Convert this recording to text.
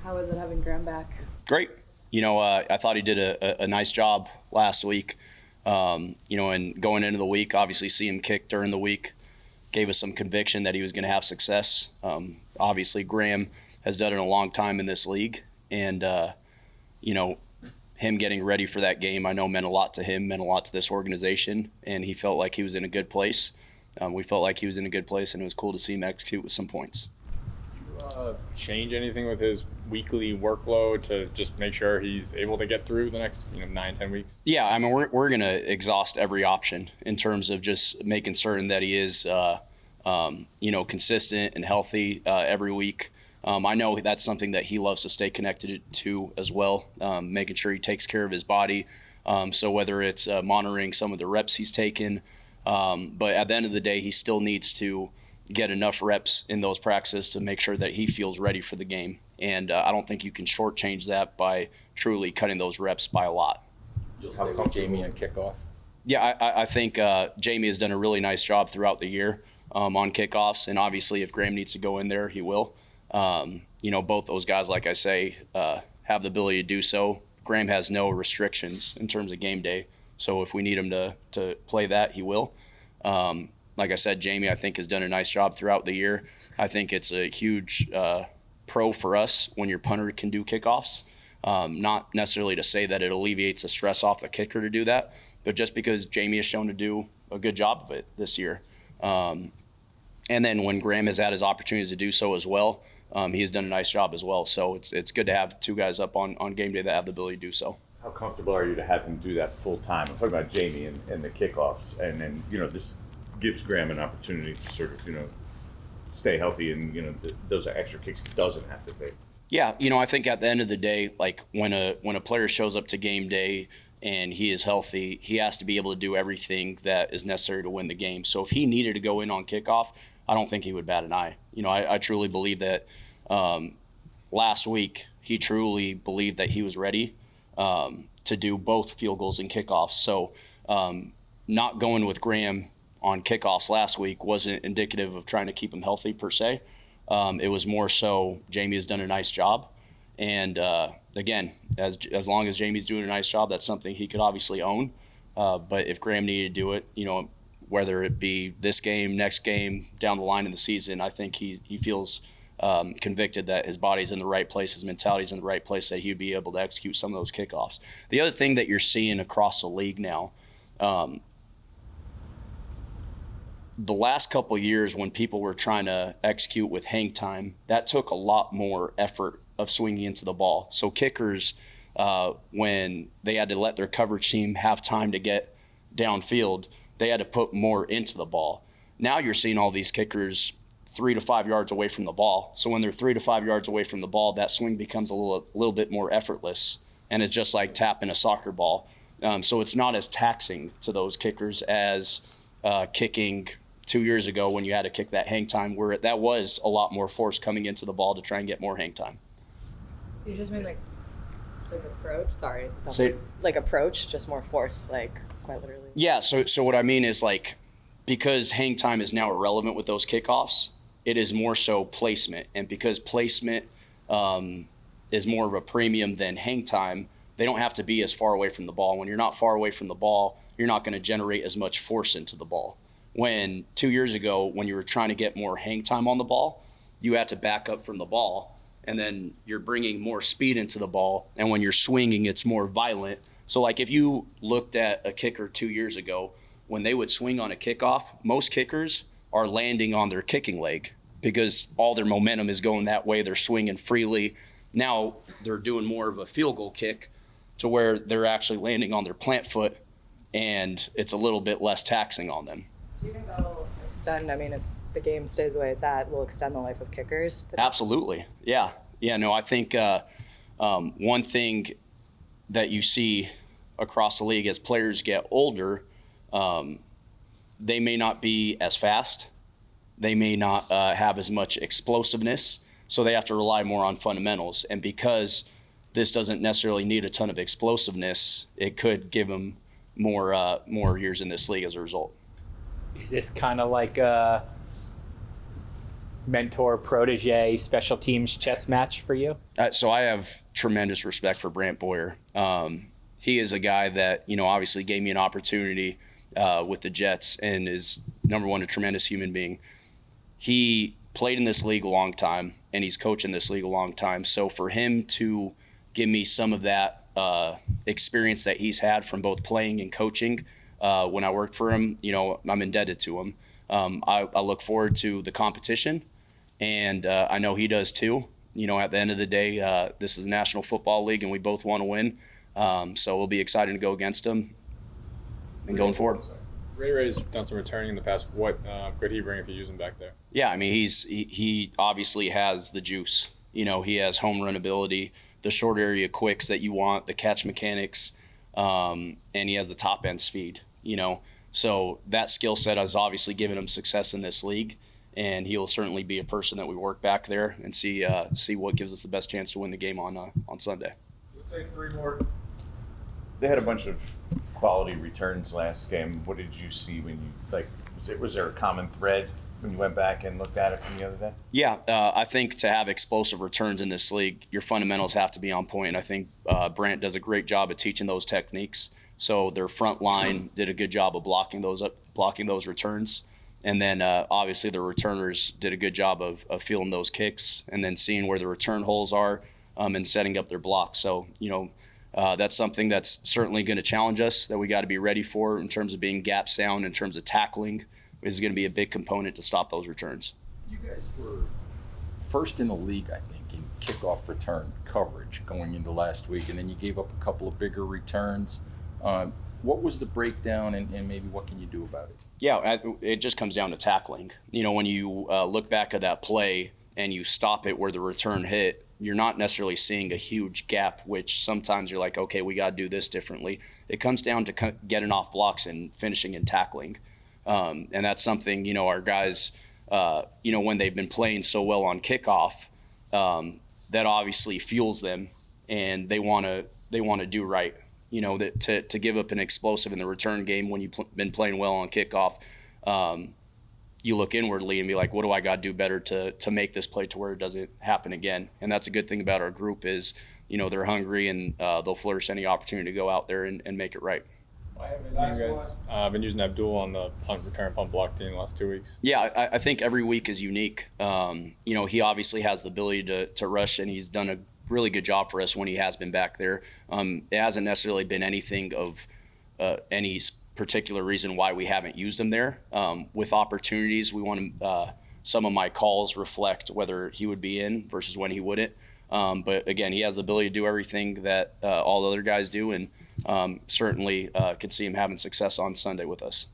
How is it having Graham back? Great. I thought he did a nice job last week. And going into the week, obviously see him kick during the week gave us some conviction that he was going to have success. Obviously, Graham has done it a long time in this league. And, him getting ready for that game, I know meant a lot to him, meant a lot to this organization. And he felt like he was in a good place. We felt like he was in a good place, and it was cool to see him execute with some points. Change anything with his weekly workload to just make sure he's able to get through the next 9-10 weeks? Yeah, I mean, we're going to exhaust every option in terms of just making certain that he is consistent and healthy every week. I know that's something that he loves to stay connected to as well, making sure he takes care of his body. So whether it's monitoring some of the reps he's taken, but at the end of the day, he still needs to get enough reps in those practices to make sure that he feels ready for the game. And I don't think you can shortchange that by truly cutting those reps by a lot. You'll stay with Jamie on kickoff? Yeah, I think Jamie has done a really nice job throughout the year on kickoffs. And obviously, if Graham needs to go in there, he will. Both those guys, like I say, have the ability to do so. Graham has no restrictions in terms of game day. So if we need him to play that, he will. Like I said, Jamie, I think, has done a nice job throughout the year. I think it's a huge pro for us when your punter can do kickoffs. Not necessarily to say that it alleviates the stress off the kicker to do that, but just because Jamie has shown to do a good job of it this year. And then when Graham has had his opportunities to do so as well, he has done a nice job as well. So it's good to have two guys up on game day that have the ability to do so. How comfortable are you to have him do that full time? I'm talking about Jamie and the kickoffs, and then this gives Graham an opportunity to sort of stay healthy, and those are extra kicks he doesn't have to take. Yeah, I think at the end of the day, like when a player shows up to game day and he is healthy, he has to be able to do everything that is necessary to win the game. So if he needed to go in on kickoff, I don't think he would bat an eye. I truly believe that last week he truly believed that he was ready to do both field goals and kickoffs. So not going with Graham on kickoffs last week wasn't indicative of trying to keep him healthy per se. It was more so Jamie has done a nice job. And again, as long as Jamie's doing a nice job, that's something he could obviously own. But if Graham needed to do it, whether it be this game, next game, down the line in the season, I think he feels convicted that his body's in the right place, his mentality's in the right place, that he'd be able to execute some of those kickoffs. The other thing that you're seeing across the league now, the last couple of years when people were trying to execute with hang time, that took a lot more effort of swinging into the ball. So kickers, when they had to let their coverage team have time to get downfield, they had to put more into the ball. Now you're seeing all these kickers 3 to 5 yards away from the ball. So when they're 3 to 5 yards away from the ball, that swing becomes a little bit more effortless, and it's just like tapping a soccer ball. So it's not as taxing to those kickers as kicking 2 years ago when you had to kick that hang time, where that was a lot more force coming into the ball to try and get more hang time. You just mean like approach? Sorry. Like approach, just more force, like quite literally. Yeah, so what I mean is, like, because hang time is now irrelevant with those kickoffs, it is more so placement. And because placement is more of a premium than hang time, they don't have to be as far away from the ball. When you're not far away from the ball, you're not going to generate as much force into the ball. When 2 years ago, when you were trying to get more hang time on the ball, you had to back up from the ball, and then you're bringing more speed into the ball. And when you're swinging, it's more violent. So like if you looked at a kicker 2 years ago, when they would swing on a kickoff, most kickers are landing on their kicking leg because all their momentum is going that way. They're swinging freely. Now they're doing more of a field goal kick to where they're actually landing on their plant foot, and it's a little bit less taxing on them. Do you think that'll extend, if the game stays the way it's at, will extend the life of kickers? Absolutely. Yeah. No, I think one thing that you see across the league as players get older, they may not be as fast. They may not have as much explosiveness, so they have to rely more on fundamentals. And because this doesn't necessarily need a ton of explosiveness, it could give them more years in this league as a result. Is this kind of like mentor protege special teams chess match for you? So I have tremendous respect for Brant Boyer. He is a guy that, obviously gave me an opportunity with the Jets and is, number one, a tremendous human being. He played in this league a long time, and he's coached in this league a long time. So for him to give me some of that experience that he's had from both playing and coaching when I worked for him, I'm indebted to him. I look forward to the competition, and I know he does too. At the end of the day, this is the National Football League, and we both want to win. So we'll be excited to go against him and going forward. Ray's done some returning in the past. What could he bring if you use him back there? Yeah, I mean, he obviously has the juice. He has home run ability, the short area quicks that you want, the catch mechanics, and he has the top end speed. So that skill set has obviously given him success in this league, and he will certainly be a person that we work back there and see what gives us the best chance to win the game on Sunday. Let's say 3 more. They had a bunch of quality returns last game. What did you see when you was there a common thread when you went back and looked at it from the other day? Yeah, I think to have explosive returns in this league, your fundamentals have to be on point. And I think Brant does a great job of teaching those techniques. So their front line did a good job of blocking those returns. And then obviously the returners did a good job of feeling those kicks and then seeing where the return holes are and setting up their blocks. So, that's something that's certainly going to challenge us that we got to be ready for in terms of being gap sound, in terms of tackling is going to be a big component to stop those returns. You guys were first in the league, I think, in kickoff return coverage going into last week, and then you gave up a couple of bigger returns. What was the breakdown, and maybe what can you do about it? Yeah, it just comes down to tackling. When you look back at that play and you stop it where the return hit, you're not necessarily seeing a huge gap, which sometimes you're like, okay, we got to do this differently. It comes down to getting off blocks and finishing and tackling. And that's something, our guys, when they've been playing so well on kickoff, that obviously fuels them and they want to do right. That to give up an explosive in the return game when you've been playing well on kickoff, you look inwardly and be like, what do I got to do better to make this play to where it doesn't happen again? And that's a good thing about our group is, they're hungry and they'll flourish any opportunity to go out there and make it right. Why haven't you guys been using Abdul on the punt return, punt block team the last 2 weeks? Yeah, I think every week is unique. He obviously has the ability to rush, and he's done a really good job for us when he has been back there. It hasn't necessarily been anything of any particular reason why we haven't used him there. With opportunities, we want some of my calls reflect whether he would be in versus when he wouldn't. But again, he has the ability to do everything that all the other guys do, and certainly could see him having success on Sunday with us.